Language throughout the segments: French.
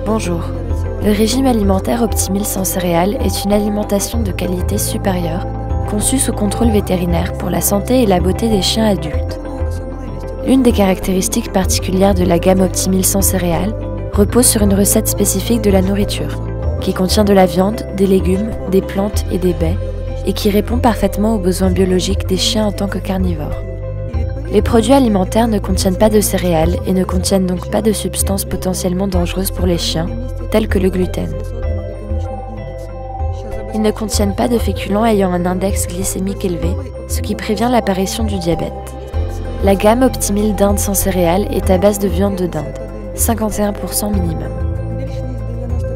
Bonjour. Le régime alimentaire Optimil sans céréales est une alimentation de qualité supérieure, conçue sous contrôle vétérinaire pour la santé et la beauté des chiens adultes. L'une des caractéristiques particulières de la gamme Optimil sans céréales repose sur une recette spécifique de la nourriture, qui contient de la viande, des légumes, des plantes et des baies, et qui répond parfaitement aux besoins biologiques des chiens en tant que carnivores. Les produits alimentaires ne contiennent pas de céréales et ne contiennent donc pas de substances potentiellement dangereuses pour les chiens, telles que le gluten. Ils ne contiennent pas de féculents ayant un index glycémique élevé, ce qui prévient l'apparition du diabète. La gamme Optimil dinde sans céréales est à base de viande de dinde, 51% minimum.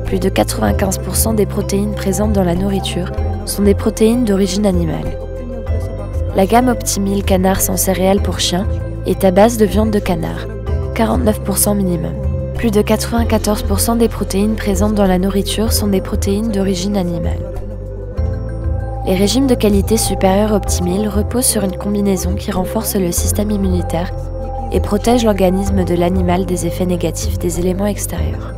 Plus de 95% des protéines présentes dans la nourriture sont des protéines d'origine animale. La gamme Optimil canard sans céréales pour chiens est à base de viande de canard, 49% minimum. Plus de 94% des protéines présentes dans la nourriture sont des protéines d'origine animale. Les régimes de qualité supérieure Optimil reposent sur une combinaison qui renforce le système immunitaire et protège l'organisme de l'animal des effets négatifs des éléments extérieurs.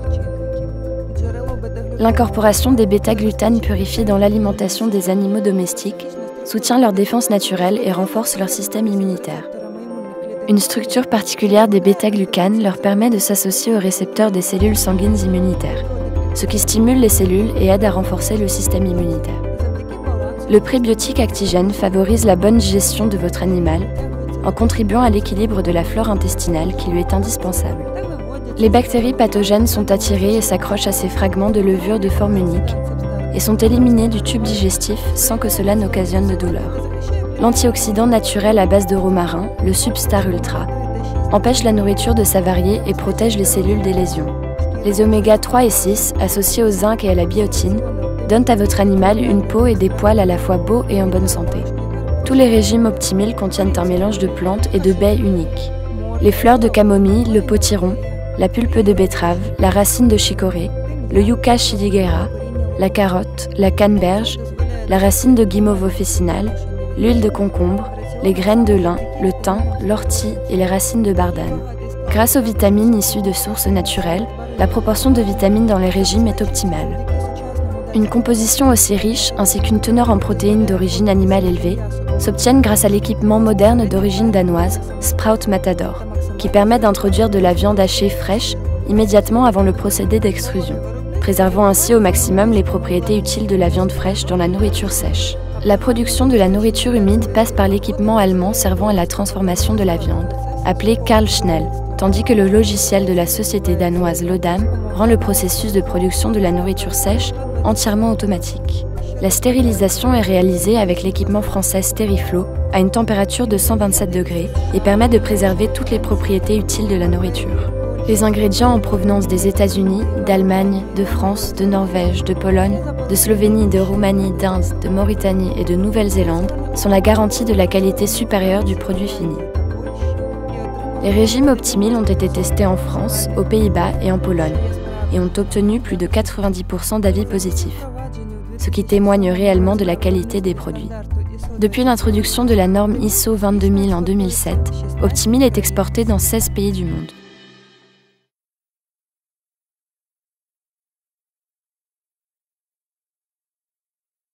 L'incorporation des bêta-glutanes purifiés dans l'alimentation des animaux domestiques soutient leur défense naturelle et renforce leur système immunitaire. Une structure particulière des bêta-glucanes leur permet de s'associer aux récepteurs des cellules sanguines immunitaires, ce qui stimule les cellules et aide à renforcer le système immunitaire. Le prébiotique actigène favorise la bonne digestion de votre animal en contribuant à l'équilibre de la flore intestinale qui lui est indispensable. Les bactéries pathogènes sont attirées et s'accrochent à ces fragments de levure de forme unique et sont éliminées du tube digestif sans que cela n'occasionne de douleur. L'antioxydant naturel à base de romarin, le Substar Ultra, empêche la nourriture de s'avarier et protège les cellules des lésions. Les oméga 3 et 6, associés au zinc et à la biotine, donnent à votre animal une peau et des poils à la fois beaux et en bonne santé. Tous les régimes Optimil contiennent un mélange de plantes et de baies uniques. Les fleurs de camomille, le potiron, la pulpe de betterave, la racine de chicorée, le Yucca shigera, la carotte, la canneberge, la racine de guimauve officinale, l'huile de concombre, les graines de lin, le thym, l'ortie et les racines de bardane. Grâce aux vitamines issues de sources naturelles, la proportion de vitamines dans les régimes est optimale. Une composition aussi riche ainsi qu'une teneur en protéines d'origine animale élevée s'obtiennent grâce à l'équipement moderne d'origine danoise Sprout Matador, qui permet d'introduire de la viande hachée fraîche immédiatement avant le procédé d'extrusion, préservant ainsi au maximum les propriétés utiles de la viande fraîche dans la nourriture sèche. La production de la nourriture humide passe par l'équipement allemand servant à la transformation de la viande, appelé Carl Schnell, tandis que le logiciel de la société danoise Lodam rend le processus de production de la nourriture sèche entièrement automatique. La stérilisation est réalisée avec l'équipement français Stériflo à une température de 127 degrés et permet de préserver toutes les propriétés utiles de la nourriture. Les ingrédients en provenance des États-Unis, d'Allemagne, de France, de Norvège, de Pologne, de Slovénie, de Roumanie, d'Inde, de Mauritanie et de Nouvelle-Zélande sont la garantie de la qualité supérieure du produit fini. Les régimes Optimil ont été testés en France, aux Pays-Bas et en Pologne et ont obtenu plus de 90% d'avis positifs, ce qui témoigne réellement de la qualité des produits. Depuis l'introduction de la norme ISO 22000 en 2007, Optimil est exporté dans 16 pays du monde.